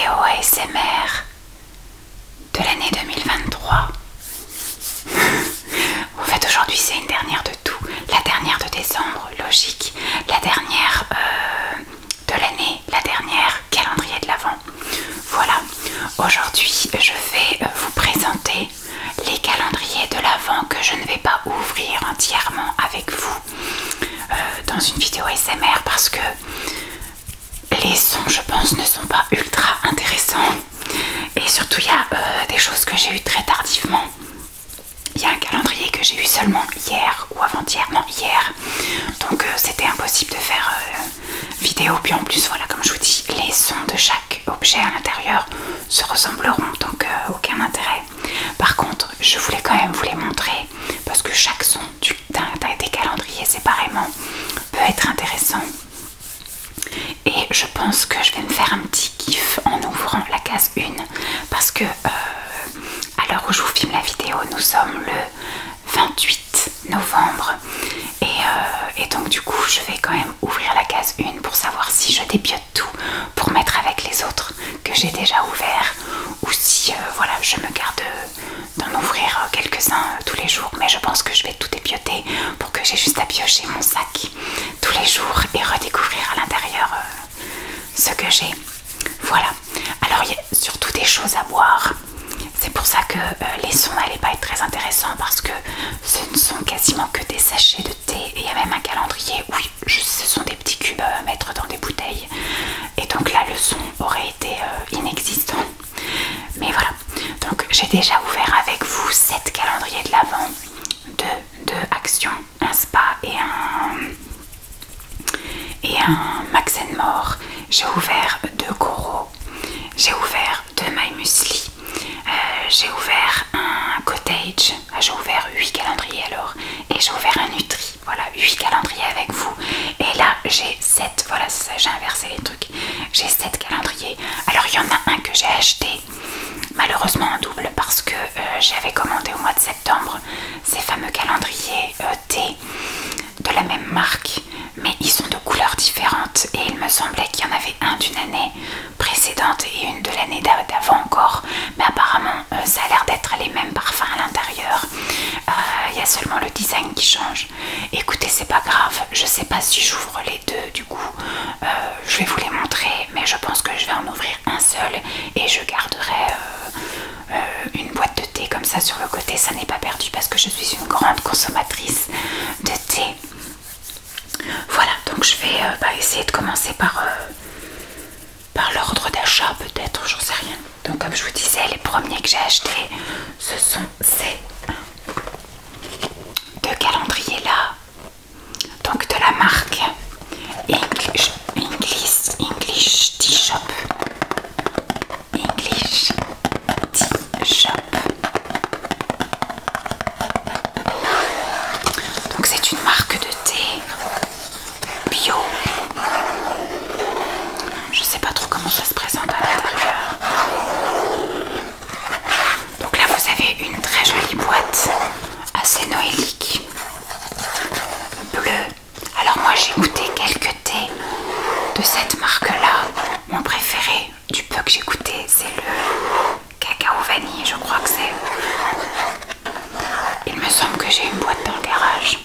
vidéo ASMR de l'année 2023. En fait aujourd'hui c'est une dernière de tout, la dernière de décembre, logique, la dernière de l'année, la dernière calendrier de l'Avent. Voilà, aujourd'hui je vais vous présenter les calendriers de l'Avent que je ne vais pas ouvrir entièrement avec vous dans une vidéo ASMR parce que les sons je pense ne sont pas ultra intéressants et surtout il y a des choses que j'ai eues très tardivement. Il y a un calendrier que j'ai eu seulement hier ou avant-hier, non hier, donc c'était impossible de faire vidéo. Puis en plus voilà, comme je vous dis, les sons de chaque objet à l'intérieur se ressembleront, donc aucun intérêt. Par contre je voulais quand même vous les montrer parce que chaque son des calendriers séparément peut être intéressant. Et je pense que je vais me faire un petit kiff en ouvrant la case 1 parce que à l'heure où je vous filme la vidéo, nous sommes le 28 novembre et donc du coup je vais quand même ouvrir la case 1 pour savoir si je débiote tout pour mettre avec les autres que j'ai déjà ouverts ou si voilà, je me garde d'en ouvrir quelques-uns tous les jours, mais je pense que je vais tout débioter pour que j'ai juste à piocher mon sac tous les jours et redécouvrir à l'intérieur ce que j'ai. Voilà, alors il y a surtout des choses à boire. C'est pour ça que les sons n'allaient pas être très intéressants parce que ce ne sont quasiment que des sachets de thé et il y a même un calendrier où ce sont des petits cubes à mettre dans des bouteilles et donc là le son aurait été inexistant. Mais voilà, donc j'ai déjà ouvert avec vous 7 calendriers de l'Avent, 2 actions, un spa et un Max & More. J'ai ouvert 2 coraux, j'ai ouvert 2 My Muesli, j'ai ouvert un cottage, j'ai ouvert 8 calendriers alors, et j'ai ouvert un Nutri. Voilà, 8 calendriers avec vous. Et là j'ai 7, voilà c'est ça, j'ai inversé les trucs, j'ai 7 calendriers. Alors il y en a un que j'ai acheté malheureusement en double parce que j'avais commandé au mois de septembre ces fameux calendriers thé de la même marque, mais ils sont de couleurs différentes et il me semblait qu'il y en avait un d'une année précédente et une de l'année d'avant encore, mais apparemment ça a l'air d'être les mêmes parfums à l'intérieur. Il y a seulement le design qui change. Écoutez, c'est pas grave, je sais pas si j'ouvre les deux du coup, je vais vous les montrer, mais je pense que je vais en ouvrir un seul et je garderai une boîte de thé comme ça sur le côté, ça n'est pas perdu parce que je suis une grande consommatrice de thé. Voilà, donc je vais essayer de commencer par l'ordre d'achat peut-être, j'en sais rien. Donc comme je vous disais, les premiers que j'ai achetés, ce sont ces 2 calendriers là, donc de la marque English Tea Shop. English Tea Shop. Donc c'est une marque de thé bio. Je sais pas trop comment ça se présente à l'intérieur. Donc là vous avez une très jolie boîte assez noélique, bleue. Alors moi j'ai goûté quelques thés de cette marque là. Mon préféré du peu que j'ai goûté c'est le cacao vanille, je crois que c'est. Il me semble que j'ai une boîte dans le garage.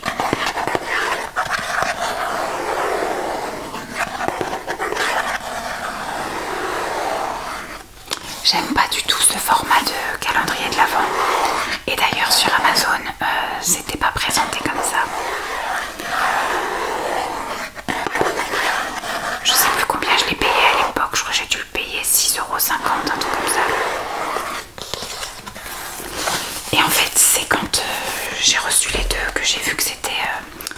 J'aime pas du tout ce format de calendrier de l'Avent. Et d'ailleurs sur Amazon, c'était pas présenté comme ça. Je sais plus combien je l'ai payé à l'époque, je crois que j'ai dû le payer 6,50 €, un truc comme ça. Et en fait c'est quand j'ai reçu les deux que j'ai vu que c'était...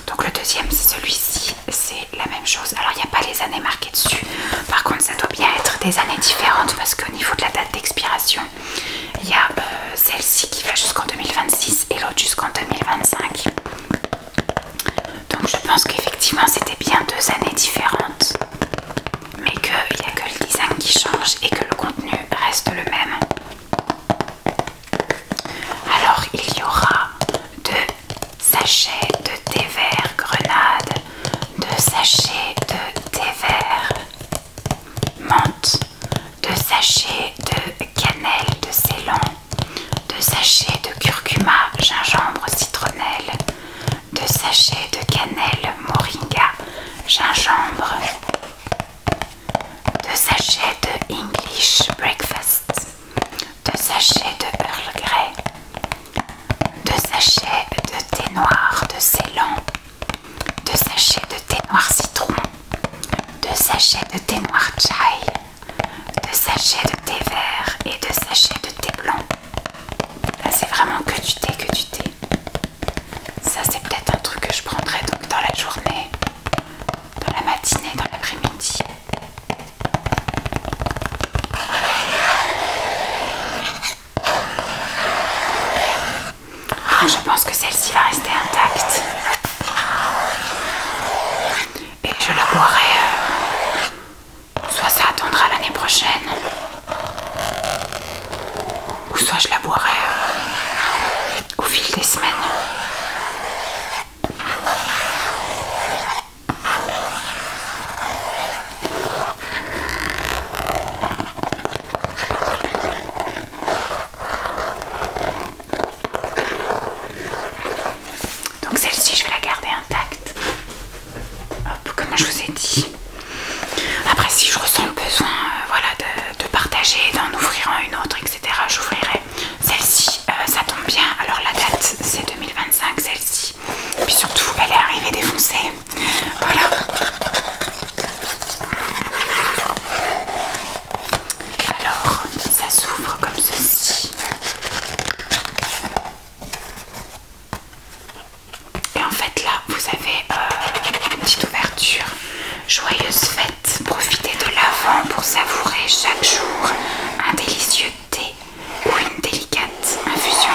donc le deuxième c'est celui-ci, c'est la même chose. Alors il n'y a pas les années marquées dessus, par contre ça doit bien être des années différentes parce qu'au niveau de la date d'expiration, il y a celle-ci qui va jusqu'en 2026 et l'autre jusqu'en 2025. Donc je pense qu'effectivement c'était bien 2 années différentes, mais qu'il n'y a que le design qui change et que le contenu reste le même. Alors il y aura 2 sachets de thé vert grenade, 2 sachets de thé vert menthe, 2 sachets gingembre, 2 sachets de English Breakfast, 2 sachets de Earl Grey, 2 sachets de thé noir de Ceylan, 2 sachets de thé noir citron, 2 sachets de thé noir chai, 2 sachets de thé vert et 2 sachets de thé blanc. Là c'est vraiment que du thé, que du thé. Ça c'est peut-être un truc que je prendrai donc dans la journée, dans la matinée, dans l'après-midi. Je pense que celle-ci va rester intacte. Et je la boirai, soit ça attendra l'année prochaine, ou soit je la boirai au fil des semaines. Donc celle-ci je vais la garder intacte. Hop, comme je vous ai dit. Après si je ressens le besoin voilà, de partager, d'en ouvrir une autre, etc. j'ouvrirai. Celle-ci, ça tombe bien. Alors la date c'est 2025 celle-ci. Puis surtout elle est arrivée défoncée. Voilà. Alors ça s'ouvre comme ceci. Et en fait là vous avez une petite ouverture. Joyeuse fête, profitez de l'avant pour savourer chaque jour un délicieux thé ou une délicate infusion.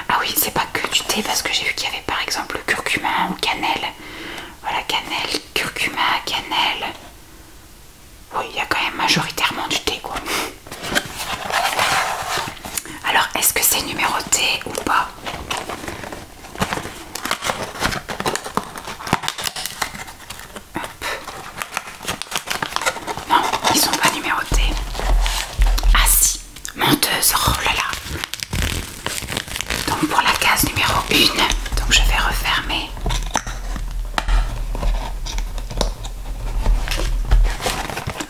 Ah oui, c'est pas que du thé parce que j'ai vu qu'il y avait par exemple curcuma ou cannelle. Voilà, cannelle, curcuma, cannelle. Oui, il y a quand même majoritairement du thé quoi. Alors est-ce que c'est numéroté ou pas? Non, ils sont pas numérotés. Ah si, menteuse, oh là là. Donc pour la case numéro 1, donc je vais refermer.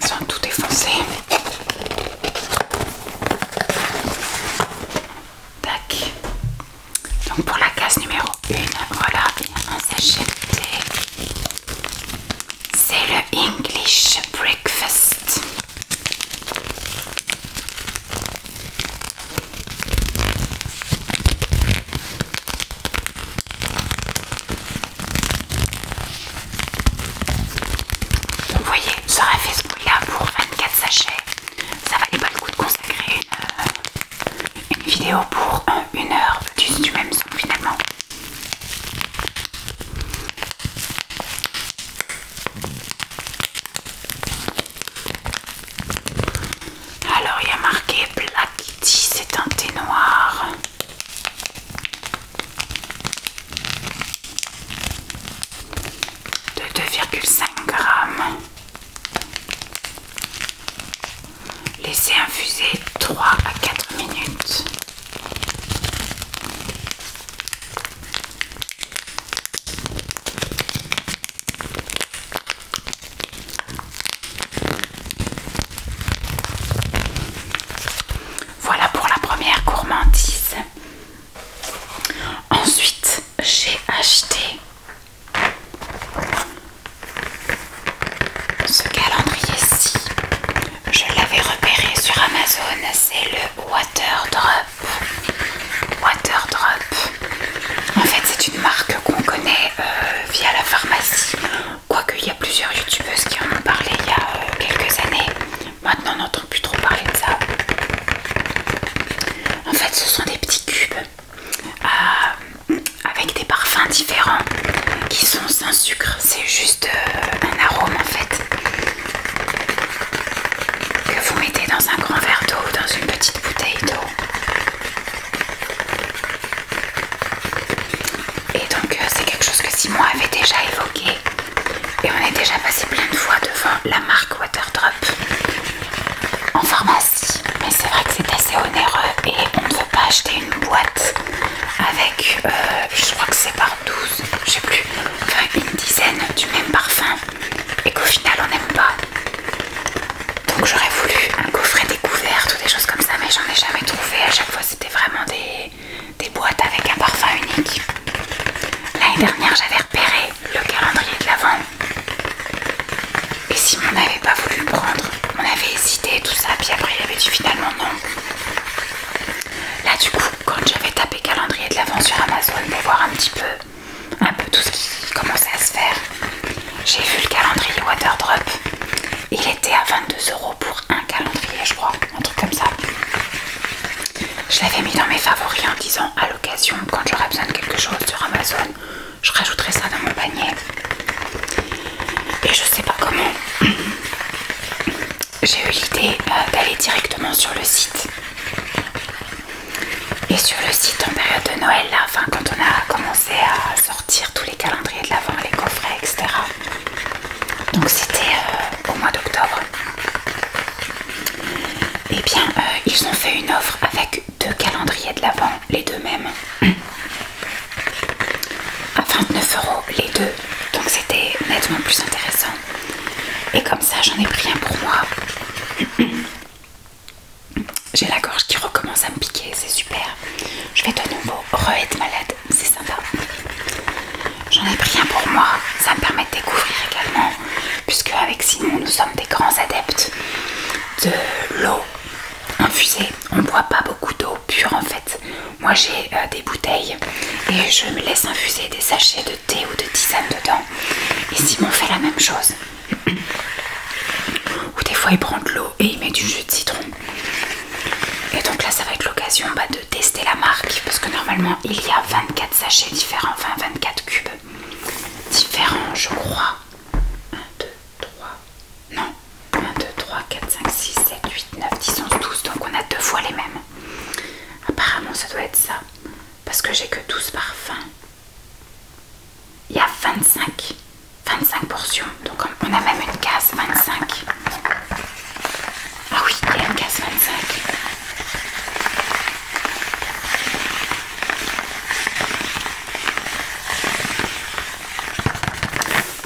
Ils sont tout défoncés. Tac. Donc pour la case numéro 1, voilà, il y a un sachet de thé. C'est le English Breakfast. Vous voyez, ça aurait fait ce bruit-là pour 24 sachets. Ça valait pas le coup de consacrer une vidéo pour 1 heure du même son finalement. Alors il y a marqué Black Tea, c'est un thé noir. De 2,5 grammes. Laissez infuser 3 à 4 minutes. Voilà pour la première gourmandise. Ensuite, j'ai acheté ce calendrier-ci. Je l'avais repéré sur Amazon, c'est le Water Drop. Water Drop. En fait, c'est une marque qu'on connaît via la pharmacie. Quoique, il y a plusieurs youtubeuses qui en ont parlé il y a quelques années. Maintenant, on n'entend plus trop parler de ça. En fait, ce sont des petits cubes avec des parfums différents qui sont sans sucre. C'est juste un arôme en fait que vous mettez dans un grand verre d'eau ou dans une petite bouteille d'eau. Et donc c'est quelque chose que Simon avait déjà évoqué et on est déjà passé plein de fois devant la marque Water Drop en pharmacie. Mais c'est vrai que c'est assez onéreux et on ne veut pas acheter une boîte avec, je crois que c'est par 12, je sais plus, enfin une dizaine du même parfum. ça, puis après il avait dit finalement non. Là du coup, quand j'avais tapé calendrier de l'Avent sur Amazon pour voir un peu tout ce qui commençait à se faire, j'ai vu le calendrier Waterdrop. Il était à 22 € pour un calendrier, je crois, un truc comme ça. Je l'avais mis dans mes favoris en disant à l'occasion, quand j'aurai besoin de quelque chose sur Amazon, je rajouterai ça dans mon panier. Et je sais pas comment, j'ai eu l'idée d'aller directement sur le site. Et sur le site en période de Noël, là, enfin quand on a commencé à sortir tous les calendriers de l'Avent, les coffrets, etc. Donc c'était au mois d'octobre. Et bien ils ont fait une offre avec 2 calendriers de l'Avent, les deux mêmes, à 29 € les deux. Donc c'était nettement plus intéressant. Et comme ça j'en ai pris un pour moi. J'ai la gorge qui recommence à me piquer, c'est super. Je vais de nouveau re-être malade, c'est sympa. J'en ai pris un pour moi, ça me permet de découvrir également, puisque avec Simon nous sommes des grands adeptes de l'eau infusée. On ne boit pas beaucoup d'eau pure en fait. Moi j'ai des bouteilles et je me laisse infuser des sachets de thé ou de tisane dedans. Et Simon fait la même chose. Ou des fois il prend de l'eau et il met du jus de citron. Et donc là ça va être l'occasion de tester la marque, parce que normalement il y a 24 sachets différents, enfin 24 cubes différents je crois. 1, 2, 3, non, 1, 2, 3, 4, 5, 6, 7, 8, 9, 10, 11, 12, donc on a 2 fois les mêmes. Apparemment ça doit être ça, parce que j'ai que 12 parfums. Il y a 25 portions, donc on a même une case 25. Ah oui, il y a une case 25.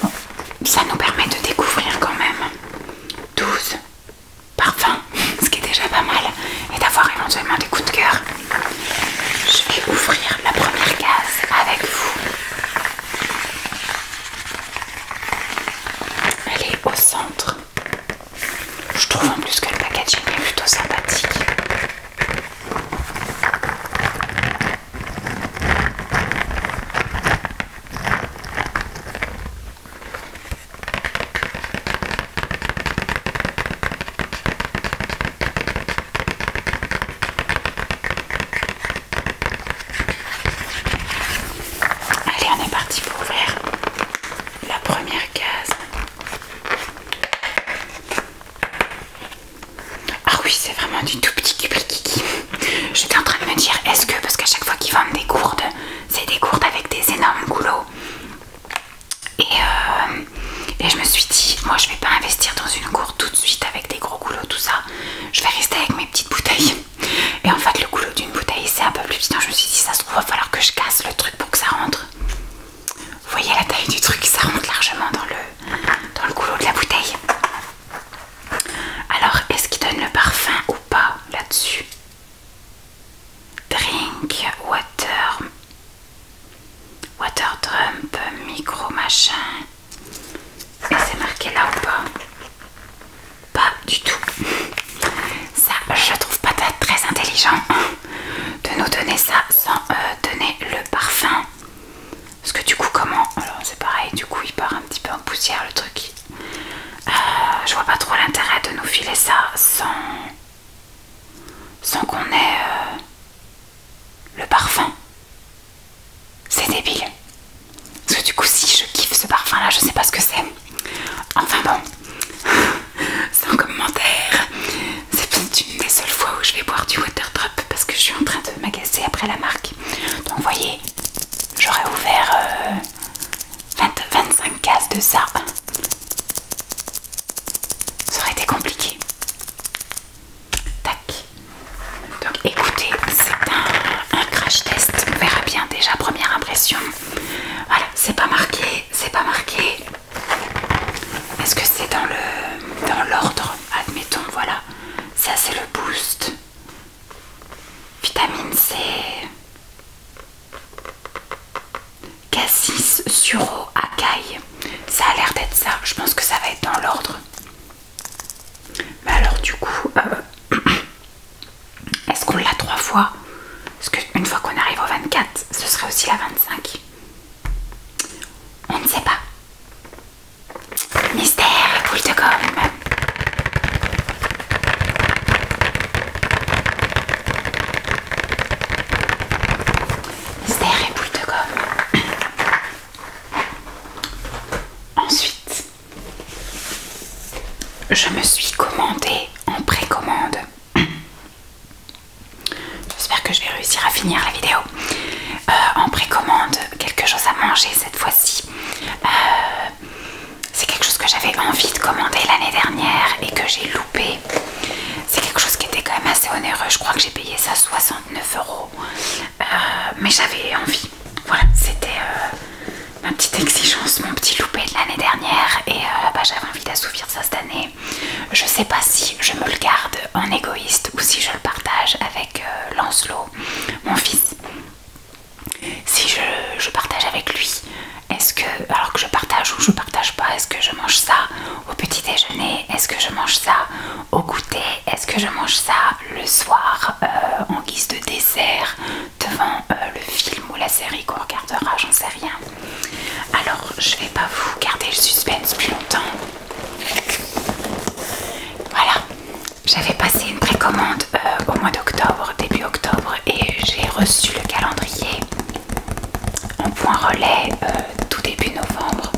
Bon, ça nous permet de découvrir quand même 12 parfums, ce qui est déjà pas mal, et d'avoir éventuellement des coups de cœur. Je vais ouvrir la première case avec vous. Elle est au centre. Je trouve en plus que le packaging est plutôt sympathique. Allez, on est parti pour ouvrir la première case. Ah oui, c'est vraiment du tout petit kiki. J'étais en train de me dire, est-ce que, parce qu'à chaque fois qu'ils vendent des gourdes, c'est des gourdes avec des énormes goulots. Et je me suis dit, moi je vais pas investir dans une gourde tout de suite avec des gros goulots, tout ça. Je vais rester avec mes petites bouteilles. Et en fait, le goulot d'une bouteille, c'est un peu plus petit. Donc je me suis dit, ça se trouve, il va falloir que je casse le truc pour que ça rentre. Vous voyez la taille du truc, ça rentre largement dans le goulot de la bouteille. Alors, est-ce qu'il donne le parfum ou pas là-dessus? Drink, water drump, micro machin. Et c'est marqué là ou pas? Pas du tout. Ça, je trouve pas très intelligent de nous donner ça sans donner le parfum. Parce que du coup, comment? Alors c'est pareil, du coup il part un petit peu en poussière le truc. Je vois pas trop l'intérêt de nous filer ça sans qu'on ait le parfum. C'est débile. Parce que du coup, si je kiffe ce parfum là, je sais pas ce que c'est. Enfin bon, sans commentaire. C'est peut-être une des seules fois où je vais boire du Waterdrop parce que je suis en train de m'agacer après la marque. Donc vous voyez, j'aurais ouvert 25 cases de ça. Ça aurait été compliqué. Tac. Donc écoutez, c'est un crash test. On verra bien déjà, première impression. Voilà, c'est pas marqué, c'est pas marqué. Est-ce que c'est dans l'ordre? Admettons, voilà. Ça c'est le boost. Vitamine C. Cassis, Suro, Acaille. Ça a l'air d'être ça. Je pense que ça va être dans l'ordre. Mais alors du coup, je me suis commandé en précommande. J'espère que je vais réussir à finir la vidéo. En précommande, quelque chose à manger cette fois-ci. C'est quelque chose que j'avais envie de commander l'année dernière et que j'ai loupé. C'est quelque chose qui était quand même assez onéreux. Je crois que j'ai payé ça 69 €. Mais j'avais envie. Voilà, c'était ma petite exigence, mon petit loupé de l'année dernière. Et j'avais envie d'assouvir ça cette année. Je sais pas si je me le garde en égoïste ou si je le partage avec Lancelot, mon fils. Si je partage avec lui, est-ce que, alors que je partage ou je partage pas, est-ce que je mange ça au petit déjeuner? Est-ce que je mange ça au goûter? Est-ce que je mange ça le soir en guise de dessert devant le film ou la série qu'on regardera? J'en sais rien. Alors je vais pas vous garder le suspense plus longtemps. Voilà, j'avais passé une précommande au mois d'octobre, début octobre, et j'ai reçu le calendrier en point relais tout début novembre.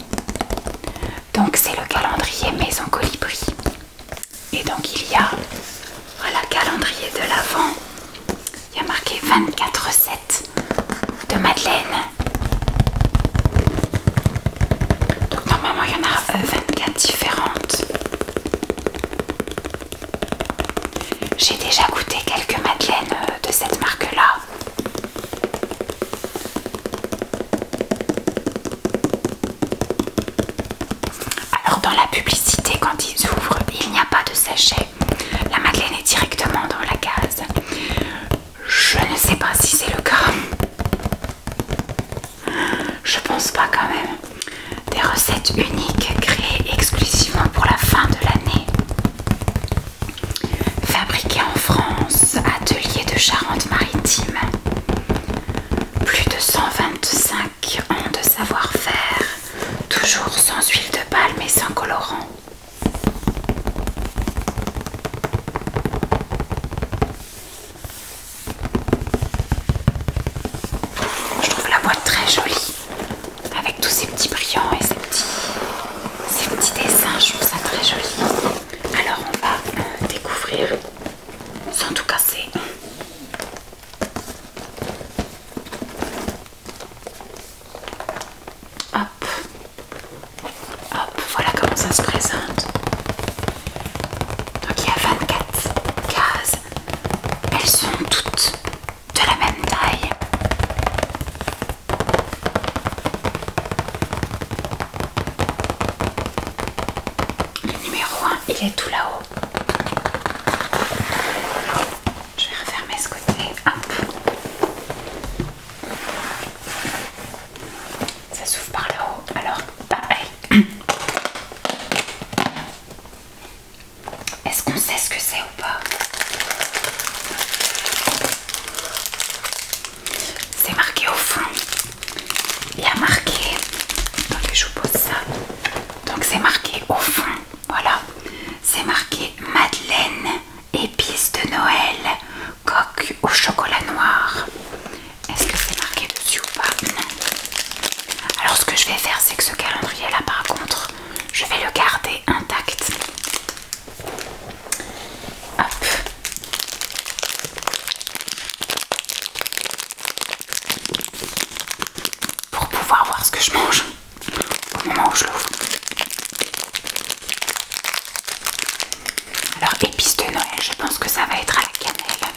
Donc c'est le calendrier Maison Colibri. Et donc il y a, voilà, calendrier de l'Avent. Il y a marqué 24 recettes de madeleine. Donc normalement il y en a 24 différentes. J'ai déjà goûté quelques madeleines de cette marque-là. Alors dans la publicité, quand ils ouvrent, il n'y a pas de sachet. La madeleine est directement dans la case. Je ne sais pas si c'est le cas. Je pense pas quand même. Des recettes uniques créées exclusivement pour la fin de l'année. Fabriquées en France, atelier de Charente-Maritime. Plus de 125 ans de savoir-faire, toujours sans huile de palme et sans colorant. Je trouve la boîte très jolie, avec tous ces petits brillants et ces petits dessins, je trouve ça très joli. Alors on va découvrir sans tout casser. Hop, hop, voilà comment ça se présente. Donc il y a 24 cases. Elles sont toutes de la même taille. Le numéro 1, il est tout là-haut. Je vais refermer ce côté. Hop. Ça s'ouvre par le haut. Alors, pareil. Est-ce qu'on sait ce que c'est ou pas? C'est marqué au fond. Il y a marqué. Attendez, je vous pose ça. Donc c'est marqué au fond. Voilà. C'est marqué Madeleine, épices de Noël, coque au chocolat noir. Est-ce que c'est marqué dessus ou pas? Non. Alors ce que je vais faire, c'est que ce calendrier là par contre, je vais le garder intact. Hop. Pour pouvoir voir ce que je mange au moment où je l'ouvre. Alors épices de Noël, je pense que ça va être à la cannelle.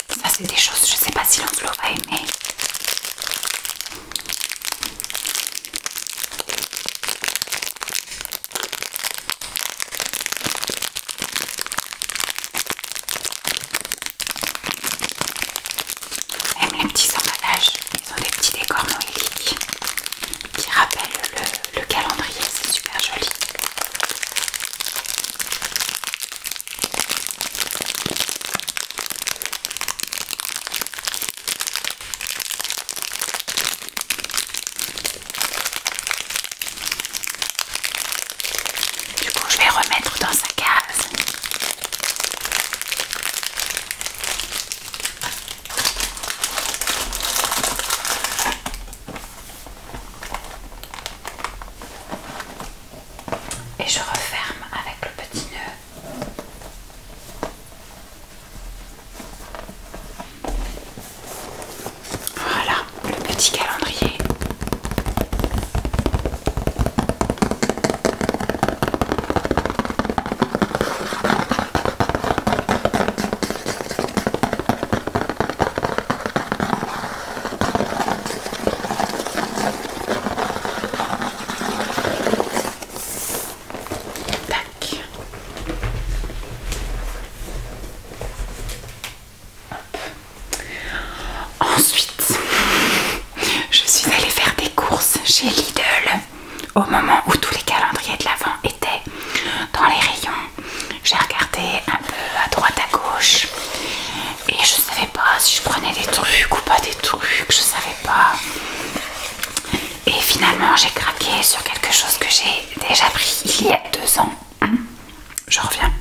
Ça c'est des choses, je sais pas si Lancelot va aimer. Même les petits emballages, ils ont des petits décors noéliques qui rappellent le calendrier, c'est super. et je referme avec le petit nœud. Voilà le petit calendrier. Tac. Ensuite, je suis allée faire des courses chez Lidl au moment où tous les calendriers de l'Avent étaient dans les rayons. J'ai regardé un peu à droite à gauche et je savais pas si je prenais des trucs ou pas des trucs, je savais pas. Et finalement j'ai craqué sur quelque chose que j'ai déjà pris il y a 2 ans. Je reviens.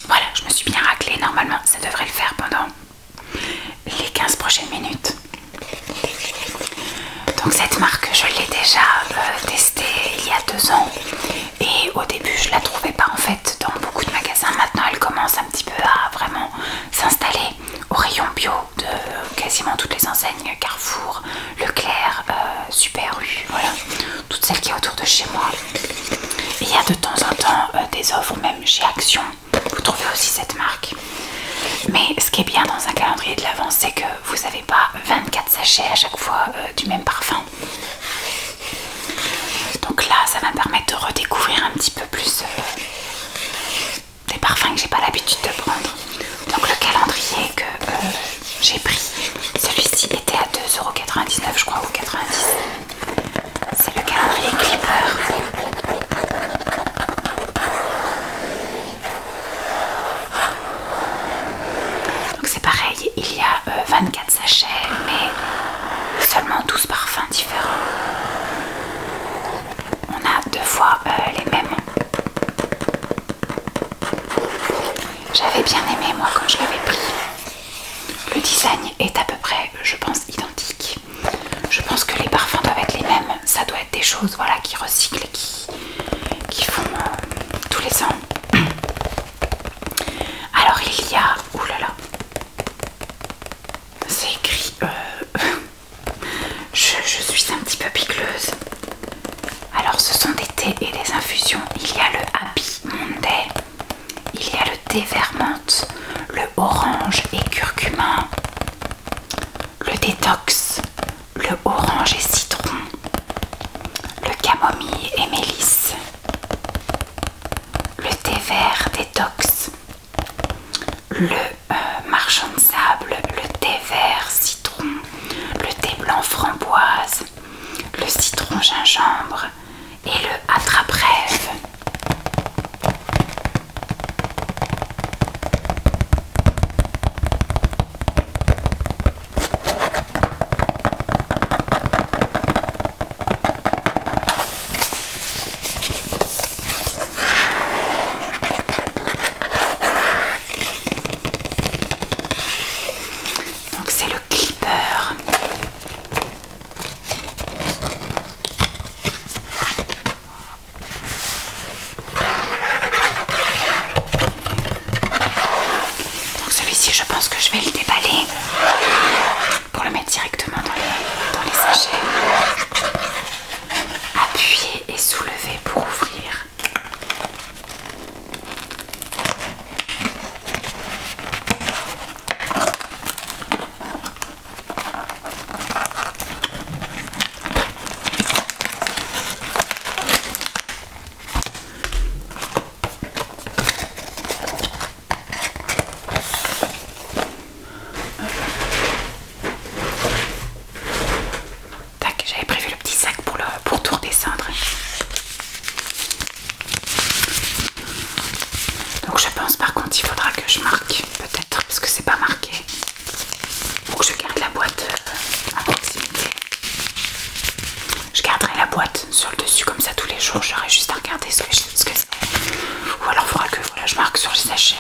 Voilà, je me suis bien raclée. Normalement, ça devrait le faire pendant les 15 prochaines minutes. Donc cette marque, je l'ai déjà testée il y a 2 ans. Et au début, je la trouvais pas en fait dans beaucoup de magasins. Maintenant, elle commence un petit peu à vraiment s'installer au rayon bio de quasiment toutes les enseignes. Carrefour, Leclerc, Super U, voilà. Toutes celles qui sont autour de chez moi. Et il y a de temps en temps des offres même chez Action. Vous trouvez aussi cette marque. Mais ce qui est bien dans un calendrier de l'Avent, c'est que vous n'avez pas 24 sachets à chaque fois du même parfum. Donc là, ça va me permettre de redécouvrir un petit peu plus des parfums que j'ai pas l'habitude de prendre. Donc le calendrier que j'ai pris, celui-ci était à 2,99 € je crois, ou 90. C'est le calendrier Clipper. Donc c'est pareil, il y a 24 sachets, mais seulement 12 parfums différents. On a 2 fois les mêmes. J'avais bien aimé moi quand je l'avais pris. Le design est à peu près, je pense, identique. Je pense que les parfums doivent être les mêmes. Ça doit être des choses, voilà, qui recyclent et qui font tous les ans. Alors il y a, oulala, c'est écrit, je suis un petit peu picleuse. Alors ce sont des thés et des infusions. Il y a le Happy Monday, il y a le thé vert menthe, le orange et curcuma, le détox, le orange et citron, le camomille et mélisse, le thé vert détox, le marchand de sable, le thé vert citron, le thé blanc framboise, le citron gingembre et le attrape-rêve. Donc c'est le Clipper. Donc celui-ci, je pense que je vais le déballer pour le mettre directement dans les sachets. Appuyer et soulever pour ouvrir. Tac, j'avais prévu le petit sac pour tout redescendre. Donc je pense par contre il faudra que je marque peut-être parce que c'est pas marqué. Ou que je garde la boîte à proximité. Je garderai la boîte sur le dessus comme ça tous les jours. J'aurai juste à regarder ce que c'est. Ou alors il faudra que voilà, je marque sur le sachet.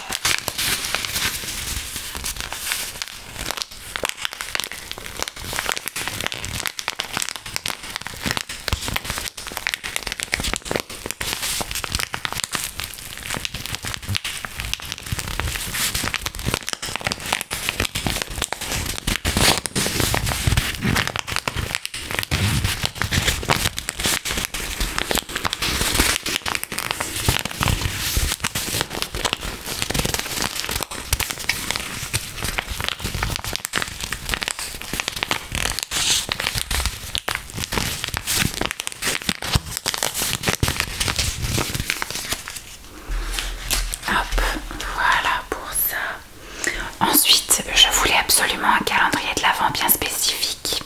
absolument un calendrier de l'Avent bien spécifique.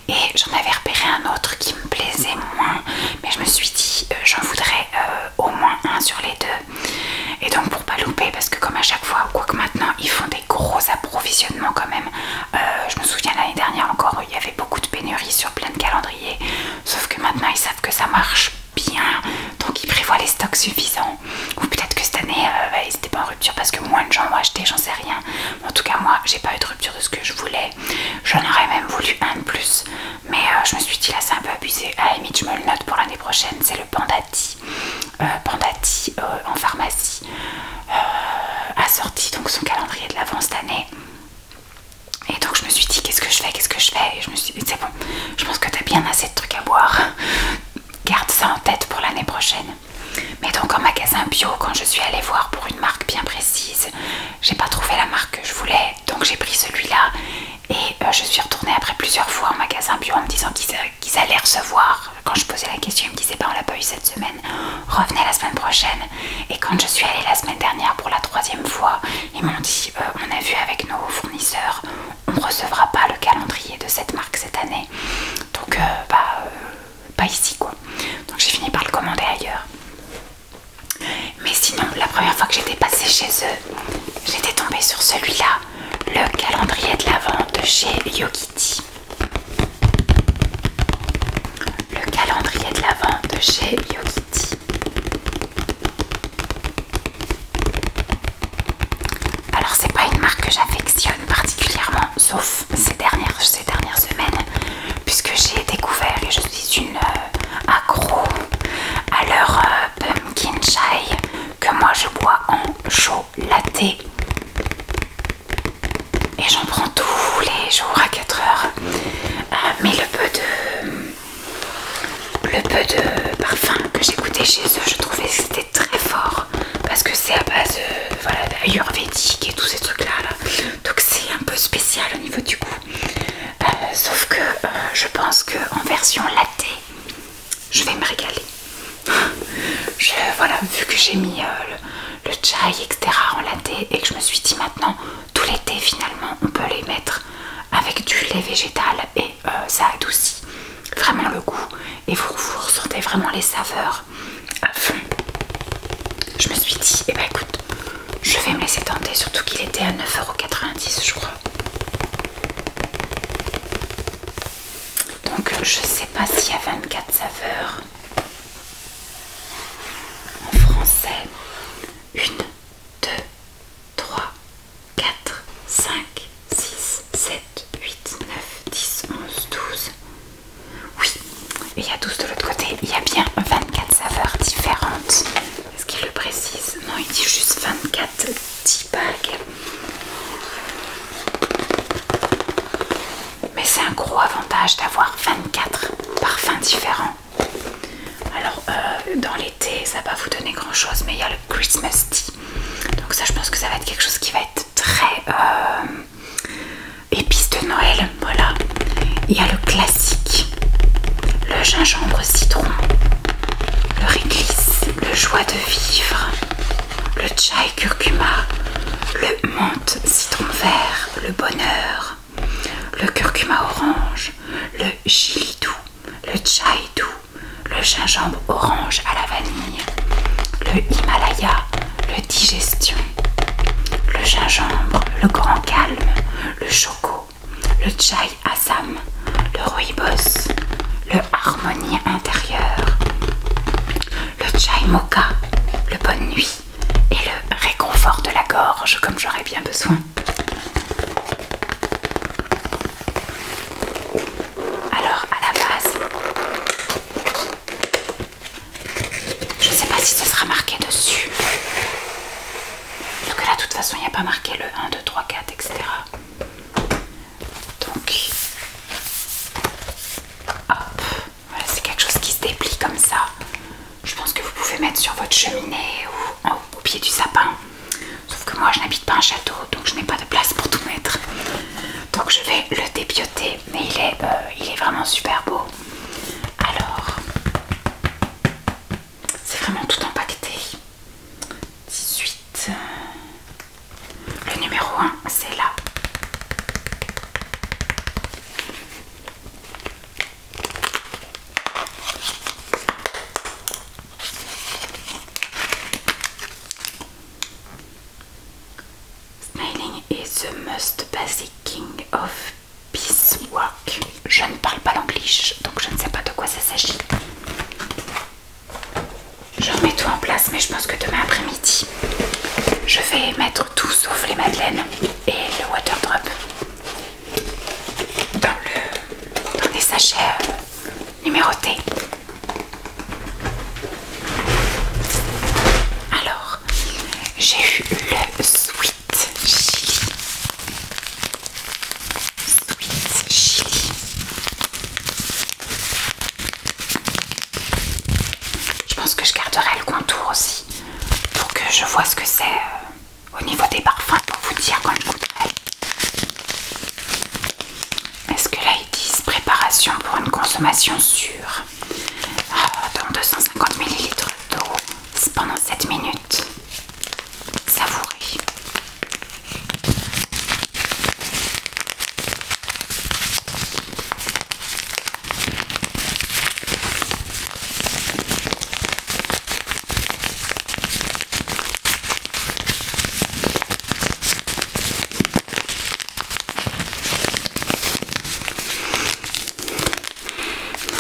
Et j'en avais repéré un autre qui me plaisait moins, mais je me suis dit j'en voudrais au moins un sur les deux. Et donc pour pas louper, parce que comme à chaque fois, quoique maintenant ils font des gros approvisionnements quand même. Je me souviens l'année dernière encore, il y avait beaucoup de pénuries sur plein de calendriers. Sauf que maintenant ils savent que ça marche bien, donc ils prévoient les stocks suffisants. Ou peut-être que cette année ils étaient pas en rupture parce que moins de gens ont acheté, j'en sais rien. En tout cas moi j'ai pas eu de rupture de ce que je voulais. J'en aurais même voulu un de plus, mais je me suis dit là c'est un peu abusé. À la limite je me le note pour l'année prochaine. C'est le Pandati. Pandati en pharmacie a sorti donc son calendrier de l'Avent cette année. Et donc je me suis dit qu'est-ce que je fais, et je me suis dit c'est bon, je pense que t'as bien assez de trucs à boire, garde ça en tête pour l'année prochaine. Mais donc en magasin bio, quand je suis allée voir pour une marque bien précise, j'ai pas trouvé la marque que je voulais, donc j'ai pris celui-là. Et je suis retournée après plusieurs fois en magasin bio en me disant qu'ils allaient recevoir. Quand je posais la question, ils me disaient bah on l'a pas eu cette semaine, revenez la semaine prochaine. Et quand je suis allée la semaine dernière pour la 3e fois, ils m'ont dit on a vu avec nos fournisseurs, on ne recevra pas le calendrier de cette marque cette année. Donc pas ici quoi. Donc j'ai fini par le commander ailleurs. Mais sinon, la première fois que j'étais passée chez eux, j'étais tombée sur celui-là, le calendrier de l'Avent de chez Yogiti. Le calendrier de l'Avent de chez Yogiti. Alors c'est pas une marque que j'affectionne particulièrement, sauf ces dernières semaines, puisque j'ai découvert et je suis une accro à leur pumpkin chai que moi je bois en chaud latte. Et j'en prends tous les jours à 4 heures. Mais le peu de parfum que j'ai goûté chez eux, je trouvais que c'était très fort. Parce que c'est à base voilà, ayurvédique et tous ces trucs là. Donc c'est un peu spécial au niveau du goût. Sauf que je pense qu'en version latte, je vais me régaler. Voilà, vu que j'ai mis le chai etc en latte et que je me suis dit maintenant tout l'été finalement on peut les mettre avec du lait végétal et ça adoucit vraiment le goût et vous ressentez vraiment les saveurs à fond. Je me suis dit eh ben écoute, je vais me laisser tenter, surtout qu'il était à 9,90 € je crois. Donc je sais pas s'il y a 24 saveurs en français. 1, 2, 3, 4, 5, 6, 7, 8, 9, 10, 11, 12. Oui, et il y a 12 de l'autre côté. Il y a bien 24 saveurs différentes. Est-ce qu'il le précise? Non, il dit juste 24 tea bags. Mais c'est un gros avantage d'avoir 24 parfums différents. Alors dans l'été ça va pas vous donner grand chose, mais il y a le Christmas tea, donc ça je pense que ça va être quelque chose qui va être très épice de Noël. Voilà, il y a le classique, le gingembre citron, le réglisse, le joie de vivre, le chai curcuma, le menthe citron vert, le bonheur, le curcuma orange, le chili doux, le chai doux, le gingembre orange à la vanille, le Himalaya, le digestion, le gingembre, le grand calme, le choco, le chai assam, le rooibos, le harmonie intérieure, le chai mocha, le bonne nuit et le réconfort de la gorge comme j'aurais bien besoin. Alors à la base, je ne sais pas si ce sera marqué dessus. Donc là de toute façon il n'y a pas marqué le 1, 2, 3, 4, etc. Donc hop, voilà, c'est quelque chose qui se déplie comme ça. Je pense que vous pouvez mettre sur votre cheminée ou au pied du sapin. Sauf que moi je n'habite pas un château, donc je n'ai pas de place pour tout mettre. Donc je vais le débioter, mais il est vraiment super beau. Alors, c'est vraiment tout empaqueté. 18. Le numéro 1, c'est là. Most Basic King of Beeswax. Je ne parle pas l'anglais, donc je ne sais pas de quoi ça s'agit. Je remets tout en place, mais je pense que demain après-midi, je vais mettre tout sauf les madeleines et le water drop dans des sachets numérotés. Alors, j'ai eu le Sweet Chili. Sweet Chili. Je pense que je garderai le contour aussi pour que je vois ce que c'est au niveau des parfums pour vous dire quand je goûterai. Est-ce que là ils disent préparation pour une consommation sûre dans 250 ml d'eau pendant 7 minutes. Savourez.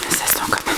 Ça sent quand même.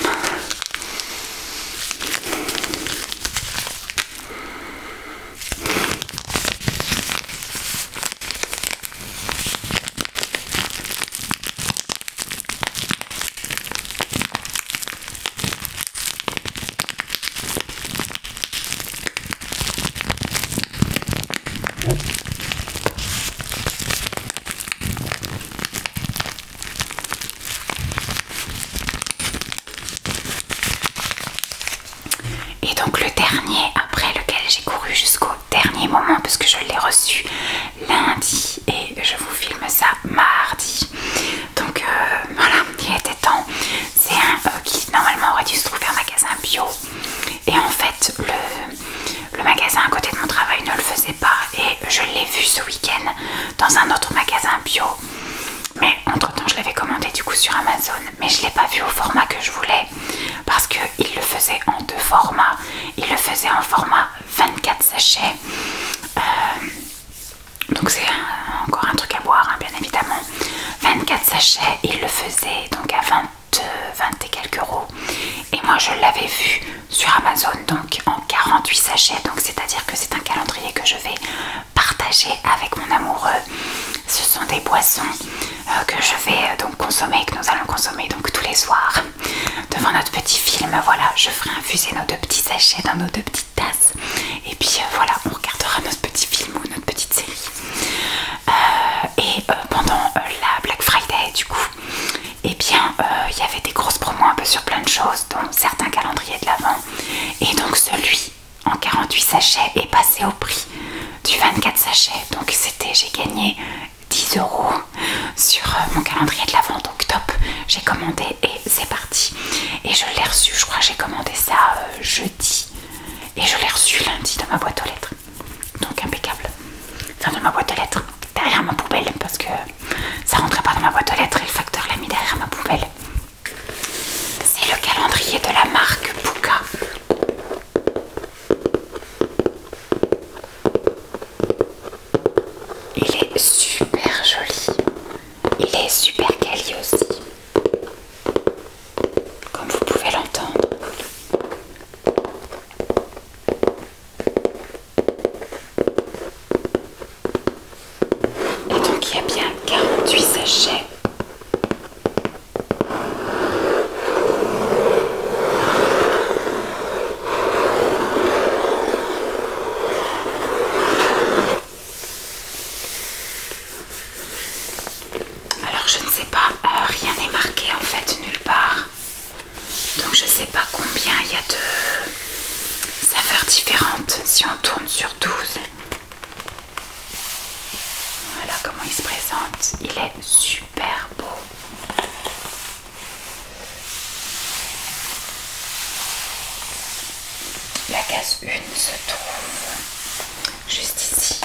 Et donc le dernier après lequel j'ai couru jusqu'au dernier moment parce que je l'ai reçu lundi et je vous filme ça mardi. Donc voilà, il était temps. C'est un qui normalement aurait dû se trouver en magasin bio. Et en fait le magasin à côté de mon travail ne le faisait pas et je l'ai vu ce week-end dans un autre magasin bio. Mais entre temps je l'avais commandé du coup sur Amazon, mais je ne l'ai pas vu au format que je voulais parce qu'il le faisait en deux formats. Il le faisait en format 24 sachets, donc c'est encore un truc à boire hein, bien évidemment. 24 sachets, il le faisait donc à 20 et quelques euros, et moi je l'avais vu sur Amazon donc en 48 sachets, donc c'est à dire que c'est un calendrier que je vais partager avec mon amoureux. Ce sont des boissons que je vais donc consommer, que nous allons consommer donc tous les soirs devant notre petit film. Voilà, je ferai infuser nos deux petits sachets dans nos deux petites tasses et puis voilà, on regardera notre petit film ou notre petite série. Pendant la Black Friday du coup, et bien il y avait des grosses promos un peu sur plein de choses, dont certains calendriers de l'Avent, et donc celui en 48 sachets est passé au prix du 24 sachets, donc c'était, j'ai gagné 10 euros sur mon calendrier de l'Avent, donc top. J'ai commandé et c'est parti, et je l'ai reçu, je crois que j'ai commandé ça jeudi et je l'ai reçu lundi dans ma boîte aux lettres, donc impeccable. Enfin dans ma boîte aux lettres, derrière ma poubelle, parce que ça rentrait pas dans ma boîte aux lettres et le facteur l'a mis derrière ma poubelle. C'est le calendrier de la marque Puka. Il est super joli, il est super quali aussi, comme vous pouvez l'entendre. Et donc il y a bien 48 sachets. Alors je ne sais pas, rien n'est marqué en fait nulle part. Donc je ne sais pas combien il y a de saveurs différentes si on tourne sur 12. Voilà comment il se présente, il est super beau. La case 1 se trouve juste ici.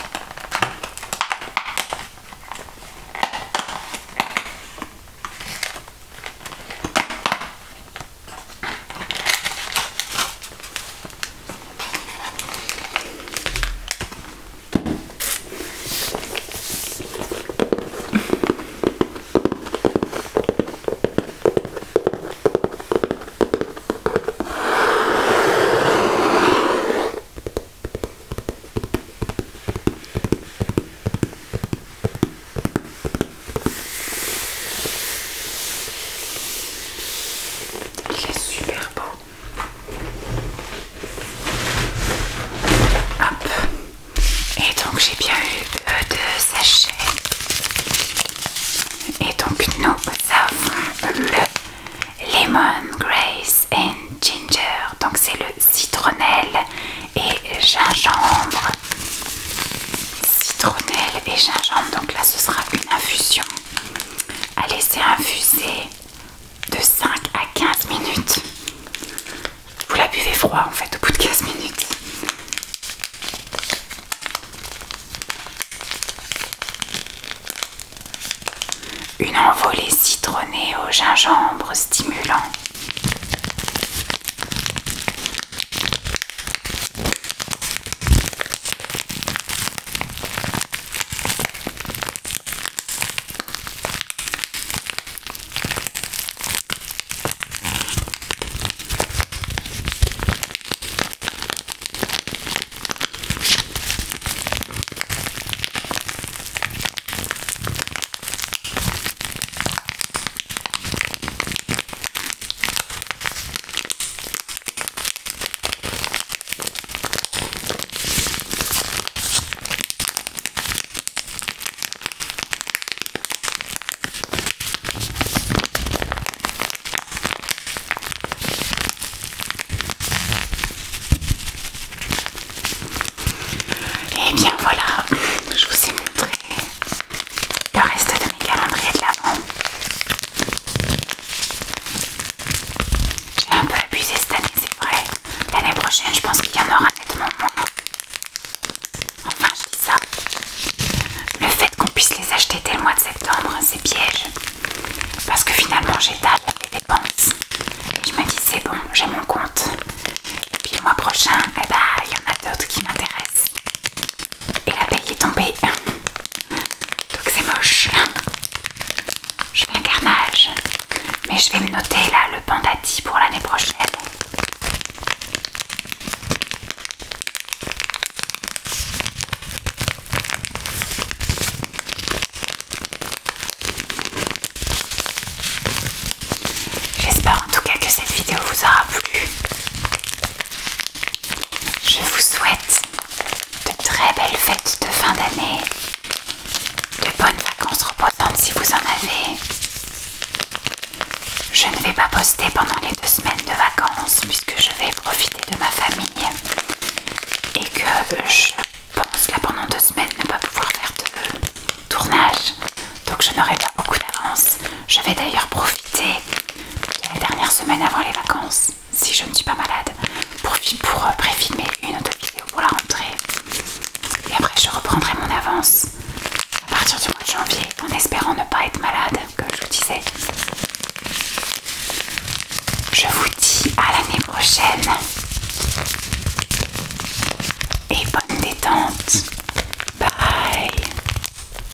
Lemon, Grace and Ginger. Donc c'est le citronnelle et gingembre. Citronnelle et gingembre. Donc là ce sera une infusion à laisser infuser de 5 à 15 minutes. Vous la buvez froid en fait au bout de 15 minutes. Une envolée citronnée au gingembre stimulant. Et bien voilà, je vous ai montré le reste de mes calendriers de l'Avent. J'ai un peu abusé cette année, c'est vrai. L'année prochaine, je pense qu'il y en aura nettement moins. Enfin, je dis ça. Le fait qu'on puisse les acheter dès le mois de septembre, c'est piège. Parce que finalement, j'étale les dépenses. Et je me dis, c'est bon, j'ai mon compte. Et puis le mois prochain, eh ben, il y en a d'autres qui m'intéressent. Et la paye est tombée. Donc c'est moche. Je fais un carnage. Mais je vais me noter là le Pandati pour l'année prochaine. J'espère en tout cas que cette vidéo vous aura plu. Je vous souhaite de très belles fêtes de fin d'année, de bonnes vacances reposantes si vous en avez. Je ne vais pas poster pendant les 2 semaines de vacances puisque je vais profiter de ma famille et que je pense là pendant 2 semaines ne pas pouvoir faire de tournage, donc je n'aurai pas beaucoup d'avance. Je vais d'ailleurs profiter de la dernière semaine avant les vacances, si je ne suis pas malade, pour pré-filmer une ou 2 vidéos pour la rentrée. Et après je reprendrai mon avance